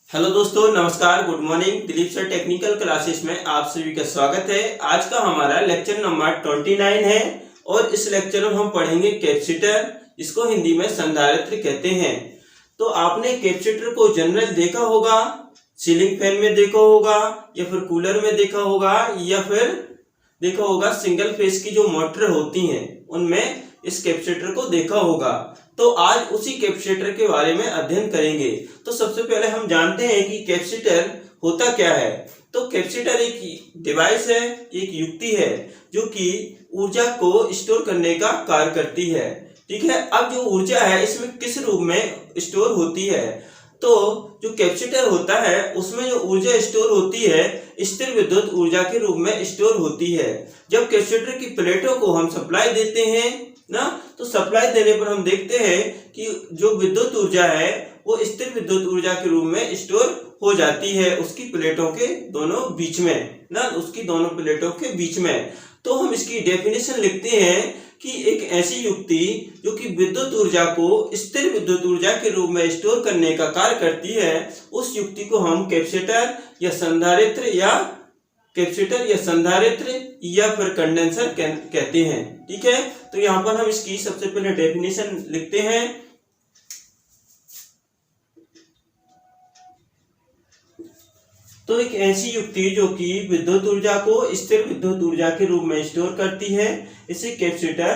Hello दोस्तों, नमस्कार, good morning. Dilip sir technical classes में आप सभी का स्वागत है। आज का हमारा लेक्चर नंबर 29 है और इस लेक्चर में हम पढ़ेंगे कैपेसिटर, इसको हिंदी में संधारित्र कहते हैं। तो आपने कैपेसिटर को जनरल देखा होगा, सीलिंग फैन में देखा होगा या फिर कूलर में देखा होगा या फिर देखा होगा सिंगल फेज की जो मोटर होती हैं उनमें इस कैपेसिटर को देखा होगा। तो आज उसी कैपेसिटर के बारे में अध्ययन करेंगे। तो सबसे पहले हम जानते हैं कि कैपेसिटर होता क्या है। तो कैपेसिटर एक डिवाइस है, एक युक्ति है जो कि ऊर्जा को स्टोर करने का कार्य करती है। ठीक है, अब जो ऊर्जा है इसमें किस रूप में स्टोर होती है, तो जो कैपेसिटर होता है उसमें जो ऊर्जा स्टोर होती है स्थिर विद्युत ऊर्जा के रूप में स्टोर होती है। जब कैपेसिटर की प्लेटों को हम सप्लाई देते हैं ना, तो सप्लाई देने पर हम देखते हैं कि जो विद्युत ऊर्जा है वो स्थिर विद्युत ऊर्जा के रूप में स्टोर हो जाती है उसकी प्लेटों के दोनों बीच में ना, उसकी दोनों प्लेटों के बीच में। तो हम इसकी डेफिनेशन लिखते हैं कि एक ऐसी युक्ति जो कि विद्युत ऊर्जा को स्थिर विद्युत ऊर्जा के रूप में स्टोर करने का कार्य करती है, उस युक्ति को हम कैपेसिटर या संधारित्र या फिर कंडेंसर कहते हैं। ठीक है, तो यहाँ पर हम इसकी सबसे पहले डेफिनेशन लिखते हैं। तो एक ऐसी युक्ति जो कि विद्युत ऊर्जा को स्थिर विद्युत ऊर्जा के रूप में स्टोर करती है, इसे कैपेसिटर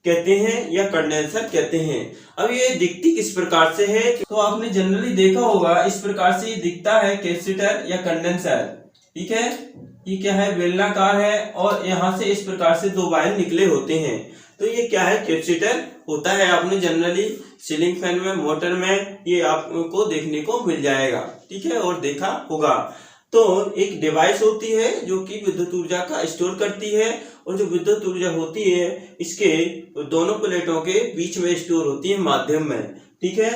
कहते हैं या कंडेंसर कहते हैं। अब ये दिखती किस प्रकार से है, तो आपने जनरली देखा होगा इस प्रकार से ये दिखता है कैपेसिटर या कंडेंसर। ठीक है, ये क्या है, बेलनाकार है और यहाँ से इस प्रकार से दो वायर निकले होते हैं। तो ये क्या है, कैपेसिटर होता है। आपने जनरली सीलिंग फैन में, मोटर में ये आपको देखने को मिल जाएगा। ठीक है, और देखा होगा। तो एक डिवाइस होती है जो कि विद्युत ऊर्जा का स्टोर करती है और जो विद्युत ऊर्जा होती है इसके दोनों प्लेटों के बीच में स्टोर होती है, माध्यम में। ठीक है,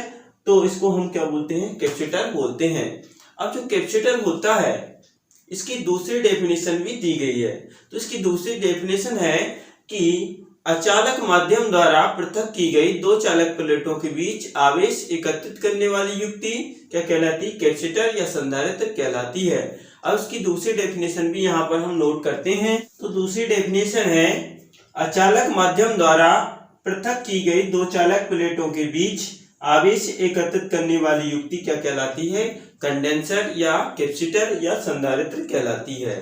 तो इसको हम क्या बोलते हैं, कैपेसिटर बोलते हैं। अब जो कैपेसिटर होता है इसकी दूसरी डेफिनेशन भी दी गई है। तो इसकी दूसरी डेफिनेशन है कि अचालक माध्यम द्वारा पृथक की गई दो चालक प्लेटों के बीच आवेश एकत्रित करने वाली युक्ति क्या कहलाती है, कैपेसिटर या संधारित्र कहलाती है। अब इसकी दूसरी डेफिनेशन भी यहाँ पर हम नोट करते हैं। तो दूसरी डेफिनेशन है, अचालक माध्यम द्वारा पृथक की गई दो चालक प्लेटों के बीच आवेश एकत्रित करने वाली युक्ति क्या कहलाती है, कंडेंसर या कैपेसिटर या संधारित्र कहलाती है।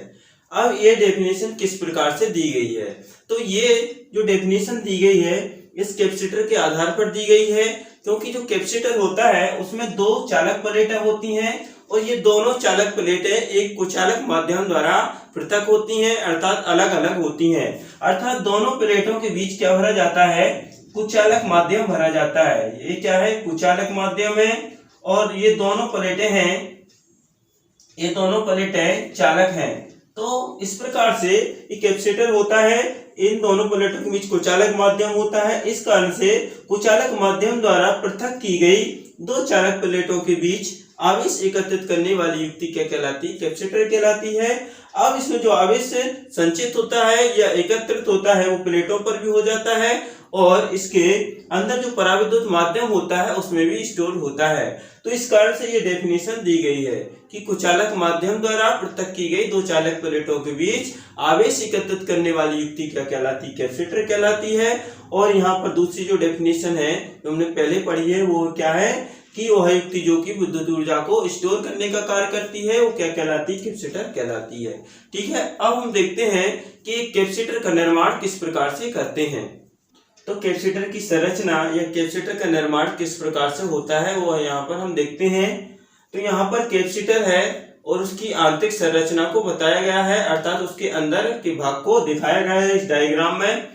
अब ये डेफिनेशन किस प्रकार से दी गई है, तो ये जो डेफिनेशन दी गई है इस कैपेसिटर के आधार पर दी गई है, क्योंकि जो कैपेसिटर होता है उसमें दो चालक प्लेटें होती हैं और ये दोनों चालक प्लेटें एक कुचालक माध्यम द्वारा पृथक होती हैं, अर्थात अलग अलग होती हैं। अर्थात दोनों प्लेटों के बीच क्या भरा जाता है, कुचालक माध्यम भरा जाता है। ये क्या है, कुचालक माध्यम है और ये दोनों प्लेटें हैं, ये दोनों प्लेटें चालक हैं। तो इस प्रकार से ये कैपेसिटर होता है, इन दोनों प्लेटों के बीच कुचालक माध्यम होता है। इस कारण से कुचालक माध्यम द्वारा पृथक की गई दो चालक प्लेटों के बीच आवेश एकत्रित करने वाली युक्ति क्या कहलाती है, कैपेसिटर कहलाती है। अब इसमें जो आवेश संचित होता है या एकत्रित होता है वो प्लेटों पर भी हो जाता है और इसके अंदर जो पराविद्युत माध्यम होता है उसमें भी स्टोर होता है। तो इस कारण से ये डेफिनेशन दी गई है कि कुचालक माध्यम द्वारा पृथक की गई दो चालक प्लेटों के बीच आवेश एकत्रित करने वाली युक्ति क्या कहलाती है, कैपेसिटर कहलाती है। और यहाँ पर दूसरी जो डेफिनेशन है जो हमने पहले पढ़ी है वो क्या है कि वह युक्ति जो कि विद्युत ऊर्जा को स्टोर करने का कार्य करती है वो क्या कहलाती है, कैपेसिटर कहलाती है। ठीक है, अब हम देखते हैं कि कैपेसिटर का निर्माण किस प्रकार से करते हैं। तो कैपेसिटर की संरचना या कैपेसिटर का निर्माण किस प्रकार से होता है वो यहाँ पर हम देखते हैं। तो यहाँ पर कैपेसिटर है और उसकी आंतरिक संरचना को बताया गया है, अर्थात उसके अंदर के भाग को दिखाया गया है इस डायग्राम में।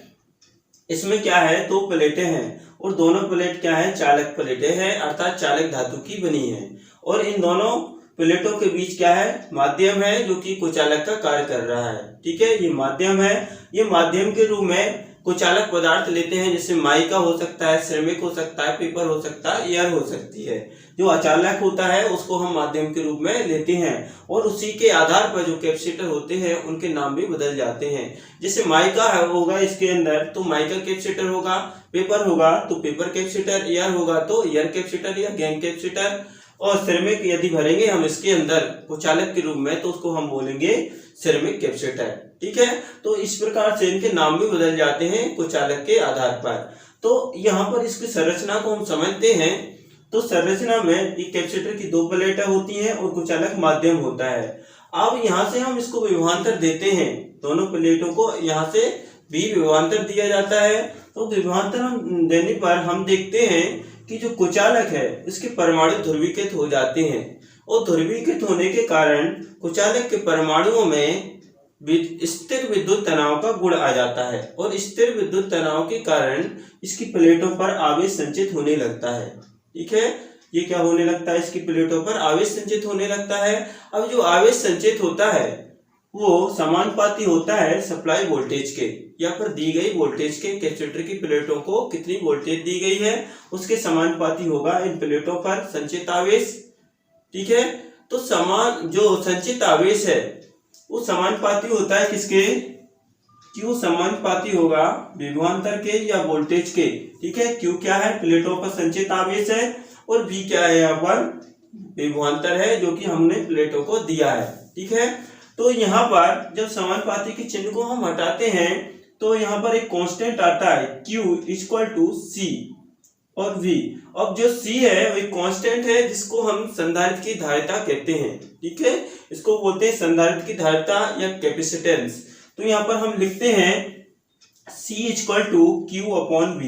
इसमें क्या है, दो प्लेटें हैं और दोनों प्लेट क्या है, चालक प्लेटें हैं, अर्थात चालक धातु की बनी है। और इन दोनों प्लेटों के बीच क्या है, माध्यम है जो कि कुचालक का कार्य कर रहा है। ठीक है, ये माध्यम है। ये माध्यम के रूप में कुचालक पदार्थ लेते हैं, जैसे माइका हो सकता है, सिरेमिक हो सकता है, पेपर हो सकता है, एयर हो सकती है। जो अचालक होता है उसको हम माध्यम के रूप में लेते हैं और उसी के आधार पर जो कैपेसिटर होते हैं उनके नाम भी बदल जाते हैं। जैसे माइका होगा इसके अंदर तो माइका कैपेसिटर होगा, पेपर होगा तो पेपर कैपेसिटर, एयर होगा तो एयर कैपेसिटर या गैंग कैपेसिटर। और सिरेमिक यदि भरेंगे हम इसके अंदर कुचालक के रूप में तो उसको हम बोलेंगे सिरेमिक कैपेसिटर। ठीक है, तो इस प्रकार से इनके नाम भी बदल जाते हैं कुचालक के आधार पर। तो यहाँ पर इसकी संरचना को हम समझते हैं। तो संरचना में एक कैपेसिटर की 2 प्लेटें होती हैं और कुचालक माध्यम होता है। अब यहाँ से हम इसको विभवांतर देते हैं, दोनों प्लेटों को यहाँ से भी विभवांतर दिया जाता है। तो विभवांतर हम देने पर हम देखते हैं कि जो कुचालक है उसके परमाणु ध्रुवीकृत हो जाते हैं और ध्रुवीकृत होने के कारण कुचालक के परमाणुओं में स्थिर विद्युत तनाव का गुण आ जाता है और स्थिर विद्युत तनाव के कारण इसकी प्लेटों पर आवेश संचित होने लगता है। ठीक है, ये क्या होने लगता है, इसकी प्लेटों पर आवेश संचित होने लगता है। अब जो आवेश संचित होता है वो समानुपाती होता है सप्लाई वोल्टेज के, या फिर दी गई वोल्टेज के। कैपेसिटर की प्लेटों को कितनी वोल्टेज दी गई है उसके समानुपाती होगा इन प्लेटों पर संचित आवेश। ठीक है, तो समान जो संचित आवेश है वो समानुपाती होता है किसके, Q समानुपाती होगा विभवांतर के या वोल्टेज के। ठीक है, Q क्या है, प्लेटों पर संचित आवेश है, और V क्या है, यहाँ पर विभवांतर है जो कि हमने प्लेटों को दिया है। ठीक है, तो यहाँ पर जब समानुपाती के चिन्ह को हम हटाते हैं तो यहाँ पर एक कांस्टेंट आता है Q इक्वल टू C और V। अब जो C है वो एक कांस्टेंट है जिसको हम संधारित्र की धारिता कहते हैं। ठीक है, इसको बोलते हैं संधारित्र की धारिता या कैपेसिटेंस। तो यहाँ पर हम लिखते हैं C equal to Q upon V।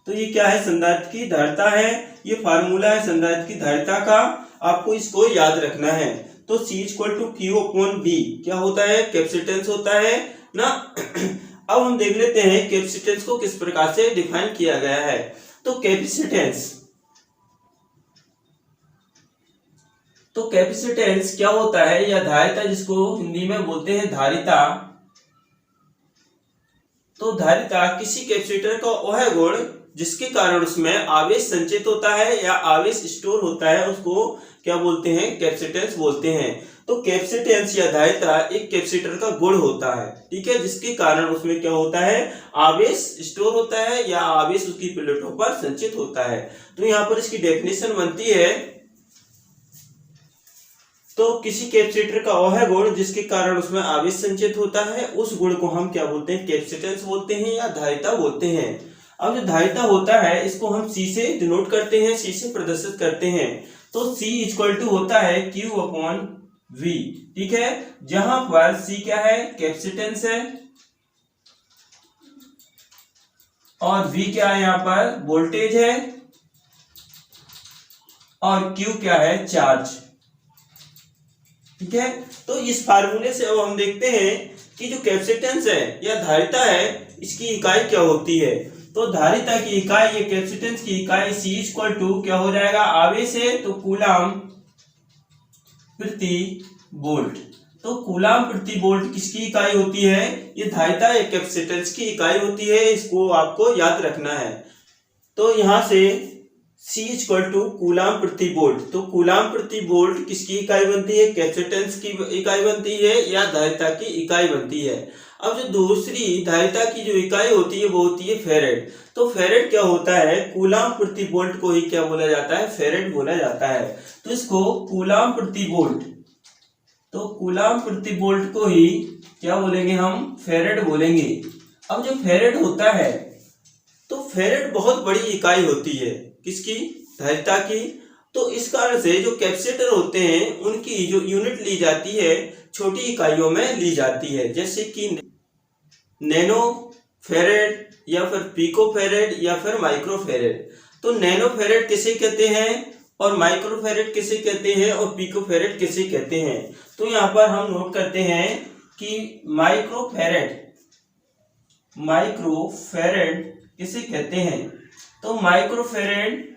तो ये क्या है, संधारित्र की धारिता है, ये फार्मूला है संधारित्र की धारिता का, आपको इसको याद रखना है। तो C equal to Q upon V क्या होता है, कैपेसिटेंस होता है ना। अब हम देख लेते हैं कैपेसिटेंस को किस प्रकार से डिफाइन किया गया है। तो कैपेसिटेंस क्या होता है, या धारिता जिसको हिंदी में बोलते हैं धारिता। तो धारिता किसी कैपेसिटर का वह गुण जिसके कारण उसमें आवेश संचित होता है या आवेश स्टोर होता है उसको क्या बोलते हैं, कैपेसिटेंस बोलते हैं। तो कैपेसिटेंस या धारिता एक कैपेसिटर का गुण होता है। ठीक है, जिसके कारण उसमें क्या होता है, आवेश स्टोर होता है या आवेश उसकी प्लेटों पर संचित होता है। तो यहाँ पर इसकी डेफिनेशन बनती है, तो किसी कैपेसिटर का वह गुण जिसके कारण उसमें आवेश संचित होता है उस गुण को हम क्या बोलते हैं, कैपेसिटेंस बोलते हैं या धारिता बोलते हैं। अब जो धारिता होता है इसको हम C से डिनोट करते हैं, C से प्रदर्शित करते हैं। तो C इक्वल टू होता है Q अपॉन V। ठीक है, जहां पर C क्या है, कैपेसिटेंस है, और V क्या है, यहाँ पर वोल्टेज है, और Q क्या है, चार्ज। ठीक है, तो इस फार्मूले से अब हम देखते हैं कि जो कैपेसिटेंस है या धारिता है इसकी इकाई क्या होती है। तो धारिता की इकाई या कैपेसिटेंस की इकाई C इक्वल टू क्या हो जाएगा, आवेश है तो कूलम प्रति वोल्ट। तो कूलम प्रति वोल्ट किसकी इकाई होती है, ये धारिता या कैपेसिटेंस की इकाई होती है, इसको आपको याद रखना है। तो यहाँ से C इक्वल टू कूलम प्रति वोल्ट, तो कूलम प्रति वोल्ट किसकी इकाई बनती है, कैपेसिटेंस की इकाई बनती है या धारिता की इकाई बनती है। अब जो दूसरी धारिता की जो इकाई होती है वो होती है फेरेड। तो फेरेड क्या होता है, कूलम प्रति वोल्ट को ही क्या बोला जाता है, फेरेड बोला जाता है। तो इसको कूलम प्रति वोल्ट, तो कूलम प्रति वोल्ट को ही क्या बोलेंगे हम, फेरेड बोलेंगे। अब जो फेरेड होता है तो फेरेड बहुत बड़ी इकाई होती है किसकी, धारिता की। तो इस कारण से जो कैपेसिटर होते हैं उनकी जो यूनिट ली जाती है छोटी इकाइयों में ली जाती है, जैसे कि नैनो फेरेड या फिर पिको फेरेड या फिर माइक्रो फेरेड। तो नैनो फेरेड किसे कहते हैं और माइक्रो फेरेड किसे कहते हैं और पिको फेरेड किसे कहते हैं। तो यहाँ पर हम नोट करते हैं कि माइक्रो फेरेड किसे कहते हैं। तो माइक्रो फेरेड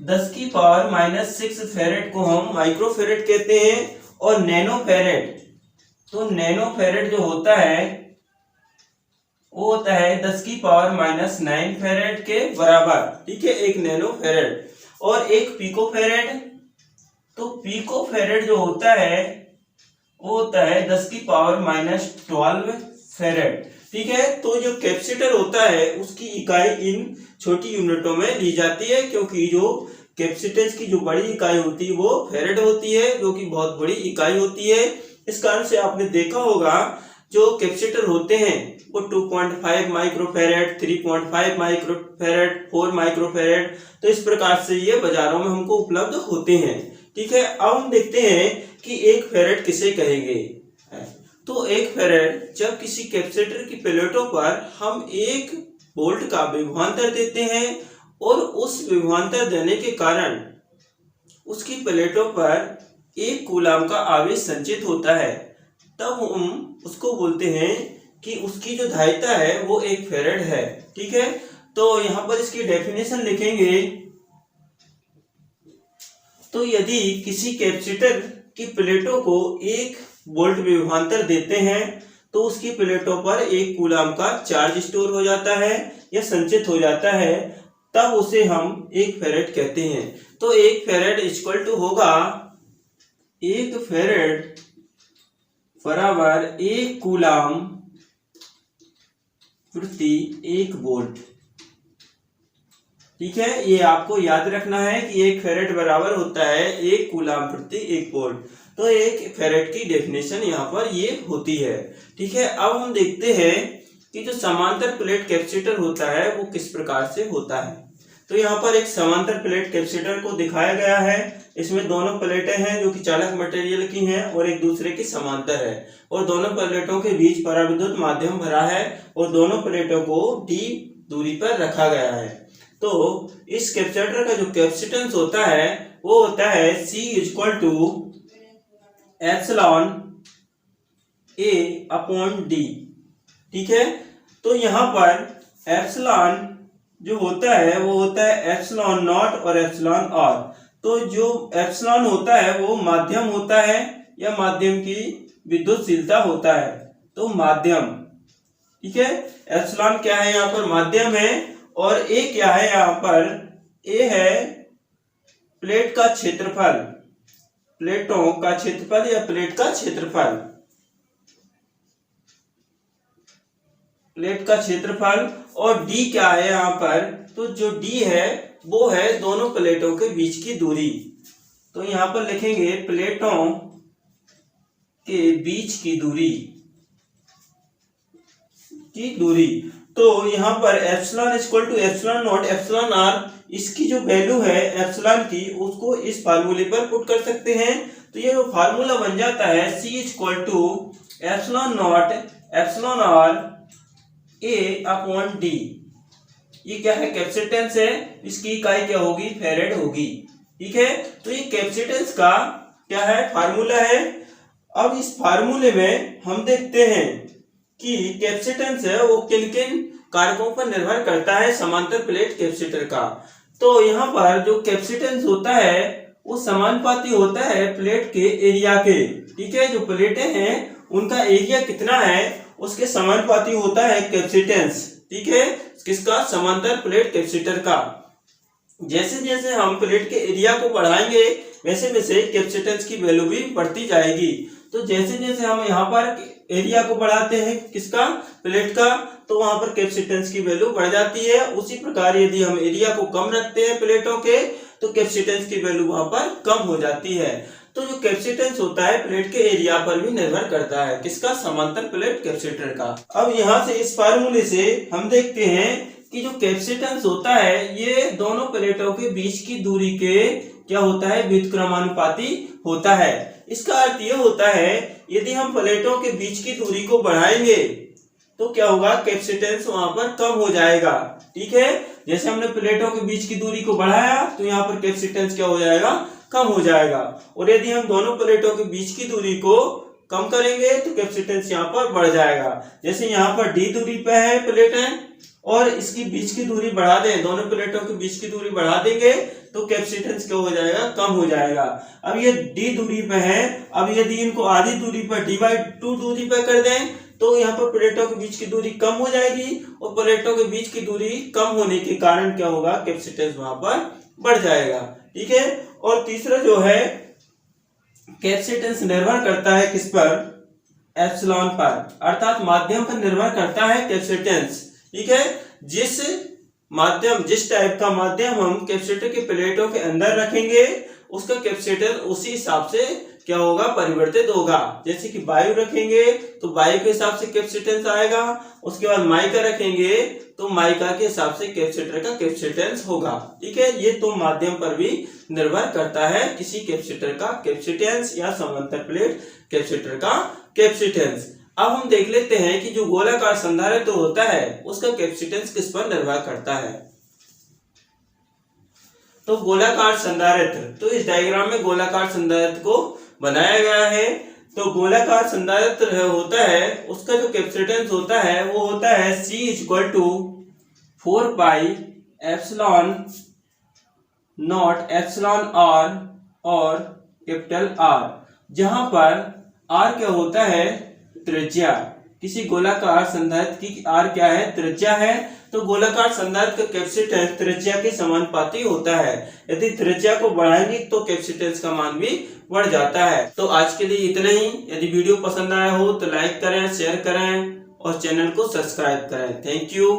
10 की पावर -6 फेरेड को हम माइक्रो फेरेड कहते हैं, और नैनो फेरेड, तो नैनो फेरेड जो होता है वो होता है 10 की पावर -9 फेरेड के बराबर। ठीक है, एक नैनो फेरेड। और एक पिको फेरेड, तो पिको फेरेड जो होता है वो होता है 10 की पावर -12 फेरेड। ठीक है, तो जो कैपेसिटर होता है उसकी इकाई इन छोटी यूनिटों में ली जाती है, क्योंकि जो कैपेसिटेंस की जो बड़ी इकाई होती है वो फेरेड होती है, जो कि बहुत बड़ी इकाई होती है। इस कारण से आपने देखा होगा जो कैपेसिटर होते हैं वो 2.5 माइक्रोफेरेड, 3.5 माइक्रोफेरेड, 4 माइक्रोफेरेड, तो इस प्रकार से ये बाजारों में हमको उपलब्ध होते हैं। ठीक है, अब हम देखते हैं कि एक फेरेड किसे कहेंगे। तो एक फेरेड जब किसी कैपेसिटर की प्लेटों पर हम 1 वोल्ट का विभवांतर देते हैं और उस विभवांतर देने के कारण उसकी प्लेटों पर 1 कूलाम का आवेश संचित होता है, तब हम उसको बोलते हैं कि उसकी जो धारिता है वो 1 फेरेड है। ठीक है, तो यहाँ पर इसकी डेफिनेशन लिखेंगे। तो यदि किसी कैपेसिटर की प्लेटों को 1 वोल्ट विभवांतर देते हैं तो उसकी प्लेटों पर 1 कूलाम का चार्ज स्टोर हो जाता है या संचित हो जाता है, तब उसे हम 1 फेरेड कहते हैं। तो 1 फेरेड इक्वल टू होगा 1 फेरेड बराबर 1 कूलाम प्रति 1 वोल्ट। ठीक है, ये आपको याद रखना है कि 1 फेरेड बराबर होता है 1 कूलाम प्रति 1 वोल्ट। तो 1 फेरेड की डेफिनेशन यहाँ पर ये होती है। ठीक है, अब हम देखते हैं कि जो समांतर प्लेट कैपेसिटर होता है वो किस प्रकार से होता है। तो यहाँ पर एक समांतर प्लेट कैपेसिटर को दिखाया गया है। इसमें दोनों प्लेटें हैं जो कि चालक मटेरियल की हैं और एक दूसरे की समांतर है, और दोनों प्लेटों के बीच पराविद्युत माध्यम भरा है और दोनों प्लेटों को d दूरी पर रखा गया है। तो इस कैपेसिटर का जो कैपेसिटेंस होता है वो होता है C equal to epsilon A upon D। ठीक है, तो यहाँ पर एप्सिलॉन जो होता है वो होता है एप्सिलॉन नॉट और एप्सिलॉन r। तो जो एप्सिलॉन होता है वो माध्यम होता है या माध्यम की विद्युतशीलता होता है, तो माध्यम। ठीक है, एप्सिलॉन क्या है यहाँ पर, माध्यम है, और ए क्या है यहाँ पर, ए है प्लेट का क्षेत्रफल, प्लेटों का क्षेत्रफल या प्लेट का क्षेत्रफल, प्लेट का क्षेत्रफल। और डी क्या है यहाँ पर, तो जो डी है वो है दोनों प्लेटों के बीच की दूरी। तो यहाँ पर लिखेंगे प्लेटों के बीच की दूरी। तो यहाँ पर epsilon equal to epsilon naught epsilon R, इसकी जो वैल्यू है एप्सिलॉन की उसको इस फार्मूले पर पुट कर सकते हैं। तो ये फार्मूला बन जाता है C equal to epsilon naught epsilon R A upon D। ये क्या है, कैपेसिटेंस है, इसकी इकाई क्या होगी, फेरेड होगी। ठीक है, तो ये कैपेसिटेंस का क्या है, फार्मूला है। अब इस फार्मूले में हम देखते हैं कि कैपेसिटेंस है वो किन किन कारकों पर निर्भर करता है समांतर प्लेट कैपेसिटर का। तो यहाँ पर जो कैपेसिटेंस होता है वो समानुपाती होता है प्लेट के एरिया के। ठीक है, जो प्लेटें हैं उनका एरिया कितना है उसके समानुपाती होता है कैपेसिटेंस। ठीक है, किसका, समांतर प्लेट कैपेसिटर का। जैसे जैसे हम प्लेट के एरिया को बढ़ाएंगे वैसे वैसे कैपेसिटेंस की वैल्यू भी बढ़ती जाएगी। तो जैसे जैसे हम यहाँ पर एरिया को बढ़ाते हैं किसका, प्लेट का, तो वहां पर कैपेसिटेंस की वैल्यू बढ़ जाती है। उसी प्रकार यदि हम एरिया को कम रखते हैं प्लेटों के तो कैपेसिटेंस की वैल्यू वहां पर कम हो जाती है। तो जो कैपेसिटेंस होता है प्लेट के एरिया पर भी निर्भर करता है, किसका, समांतर प्लेट कैपेसिटर का। अब यहाँ से इस फार्मूले से हम देखते हैं कि जो कैपेसिटेंस होता है ये दोनों प्लेटों के बीच की दूरी के क्या होता है, व्युत्क्रमानुपाती होता है। इसका अर्थ ये होता है यदि हम प्लेटों के बीच की दूरी को बढ़ाएंगे तो क्या होगा, कैपेसिटेंस वहां पर कम हो जाएगा। ठीक है, जैसे हमने प्लेटों के बीच की दूरी को बढ़ाया तो यहाँ पर कैपेसिटेंस क्या हो जाएगा, कम हो जाएगा। और यदि हम दोनों प्लेटों के बीच की दूरी को कम करेंगे तो कैपेसिटेंस यहाँ पर बढ़ जाएगा। जैसे यहाँ पर डी दूरी पे है प्लेटें और इसकी बीच की दूरी बढ़ा दें, दोनों प्लेटों के बीच की दूरी बढ़ा देंगे तो कैपेसिटेंस क्या हो जाएगा, कम हो जाएगा। अब ये डी दूरी पे है, अब यदि इनको आधी दूरी पर d/2 दूरी पे कर दें तो यहाँ पर प्लेटों के बीच की दूरी कम हो जाएगी और प्लेटों के बीच की दूरी कम होने के कारण क्या होगा, कैपेसिटेंस वहां पर बढ़ जाएगा। ठीक है, और तीसरा जो है कैपेसिटेंस निर्भर करता है किस पर, एप्सिलॉन पर, अर्थात माध्यम पर निर्भर करता है कैपेसिटेंस। ठीक है, जिस माध्यम, जिस टाइप का माध्यम हम कैपेसिटर की प्लेटों के अंदर रखेंगे उसका कैपेसिटेंस उसी हिसाब से क्या होगा, परिवर्तित होगा। जैसे कि वायु रखेंगे तो वायु के हिसाब से कैपेसिटेंस आएगा, उसके बाद माइका रखेंगे तो माइका के हिसाब से कैपेसिटर का कैपेसिटेंस होगा। ठीक है, ये तो माध्यम पर भी निर्भर करता है किसी कैपेसिटर का कैपेसिटेंस या समांतर प्लेट कैपेसिटर का कैपेसिटेंस। अब हम देख लेते हैं कि जो गोलाकार संधारित्र होता है उसका कैपेसिटेंस किस पर निर्भर करता है। तो गोलाकार संधारित्र, तो इस डायग्राम में गोलाकार संधारित्र को बनाया गया है। तो गोलाकार संधारित्र होता है उसका जो कैपेसिटेंस होता है वो होता है C = 4 pi epsilon naught epsilon r और कैपिटल R, जहां पर R क्या होता है, त्रिज्या। किसी गोलाकार संधारित्र की R क्या है, त्रिज्या है। तो गोलाकार संधारित्र का कैपेसिटेंस त्रिज्या के समानुपाती होता है। यदि त्रिज्या को बढ़ाएंगे तो कैपेसिटेंस का मान भी बढ़ जाता है। तो आज के लिए इतना ही। यदि वीडियो पसंद आया हो तो लाइक करें, शेयर करें और चैनल को सब्सक्राइब करें। Thank you.